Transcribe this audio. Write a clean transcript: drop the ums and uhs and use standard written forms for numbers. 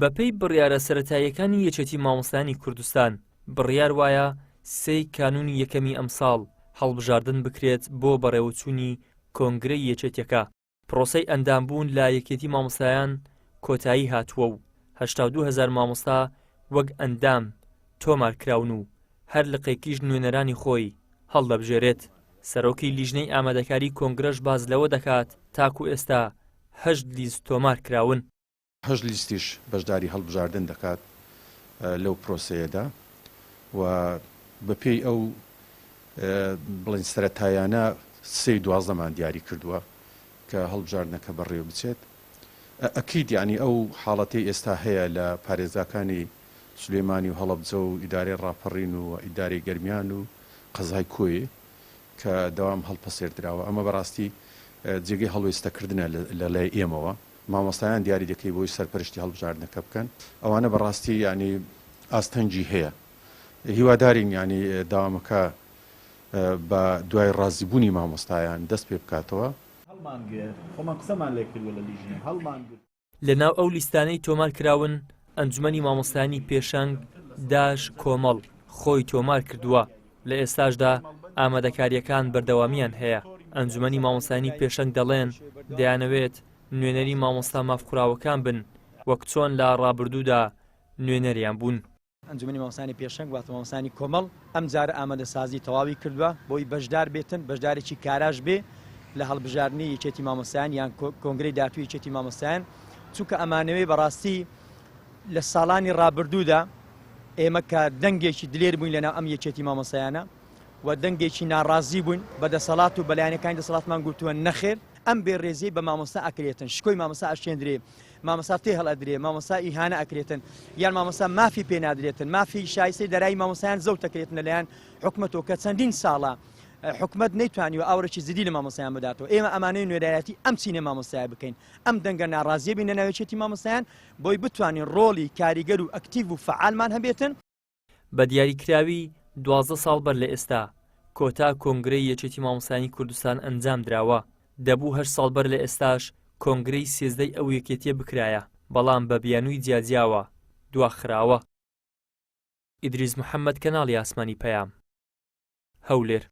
بەپێی بڕیارە سەرەتاییەکانی یەکێتی مامۆستایانی کوردستان بڕیار وایە 3 کانونی یەکەمی ئەمساڵ هەڵبژاردن بکرێت بۆ بەڕێوەچوونی کۆنگرەی یەکێتیەکە. پرۆسەی ئەندامبوون لا یەکێتی مامۆستایان کۆتایی هاتووە و 82,000 مامۆستا وەک ئەندام تۆمارکراون و هەر لقێکیش نوێنەرانی خۆی هەڵدەبژێرێت. سەرۆکی لیژنەی ئامادەکاری کۆنگرەش باز لەوە دەکات تاکو ئێستا 8 لیست تۆمار کراون. 8 لیستیش بەشداری هەڵبژاردن دەکات لەو پرۆسەیەدا و بەپێی ئەو بڵین سەرەتایانە 3/12مان دیاری کردووە کە هەڵبژاردنەکە بەڕێوە بچێت. ئەکید یعنی ئەو حاڵەتی ئێستا هەیە لە پارێزاکانی سولێمانی و هەڵەبجە و ئیدارەی ڕاپەڕین و ئیدارەی گەرمیان و قەزای کۆیێ کە دەوام هەڵپەسێردراوە. ئەمە بەڕاستی جێگەی هەڵوێستەکردنە لە لای ئێمەوە. مامۆستایان دیاری دەکەی بۆی سەرپەرشتی هەڵبژاردنەکە بکەن. ئەوانە بەڕاستی ینی ئاستەنجی هەیە. هیوادارین ینی داوامەکە بە دوای ڕازیبوونی مامۆستایان دەست پێ بکاتەوە. لەناو ئەو لیستانەی تۆمار کراون ئەنجومەنی مامۆستایانی پێشەنگ داش کۆمەڵ خۆی تۆمار کردووە. لە ئێستاشدا ئامادەکاریەکان بەردەوامیان هەیە. ئەنجومەنی مامۆستایانی پێشەنگ دەڵێن دەیانەوێت نوێنەری مامۆستا مافقراوەکان بن وەک چۆن لە ڕابردوودا نوێنەریان بوون. ئەنجومەنی مامۆستایانی پێشەنگ واتە مامۆستایانی کۆمەڵ ئەم جارە ئامادەسازی تەواوی کردووە بۆی بەشدار بێتن، بەشدارێکی کاراش بێ لە هەڵبژاردننی یەکێتی مامۆستایان یان کۆنگرەی داهاتووی یەکێتی مامۆستایان، چونکە ئەمانەوەی بەڕاستی لە ساڵانی ڕابردوودا ئێمە کە دەنگێکی دلێر بووین لەناو ئەم یەکێتی مامۆستایانە و دەنگێکی ناڕازی بووین بە دەسەڵات و بەلایەنەکانی دەسەڵاتمان گوتووە نەخێر ئەم بێڕێزی بە مامۆستا ئەکرێتن، شکۆی مامۆستا ئەشێندرێ، مامۆستا تێ هەڵئەدرێ، مامۆستا ئیهانە ئەکرێتن، یان مامۆستا مافی پێنادرێتن، مافی شایستەی دەرایی مامۆستایان زەوت ئەکرێتن لەلایەن حکومەتەوە کە چەندین ساڵە حکومەت نەیتوانیوە ئاورێکی زیدی لە مامۆستایان بداتەوە. ئێمە ئەمانەی نوێرایەتی ئەم چینە مامۆستای بکەین، ئەم دەنگە ناڕازیە بین لە ناوێچێتی مامۆستایان بۆی بتوانین ڕۆڵی کاریگەر و ئەکتیڤ و فعالمان هەبێتن. بە دیاریکراوی 12 ساڵ بەر لە ئێستا کۆتا کۆنگرەی یەکێتی مامۆستایانی کوردستان ئەنجام دراوە. دەبوو 8 ساڵ بەر لە ئێستاش کۆنگرەی 13 ئەو یەکێتیە بکرایە، بەڵام بە بیانووی جیاجیاوە دواخراوە. ئیدریس محەممەد، کەناڵی ئاسمانی پەیام، هەولێر.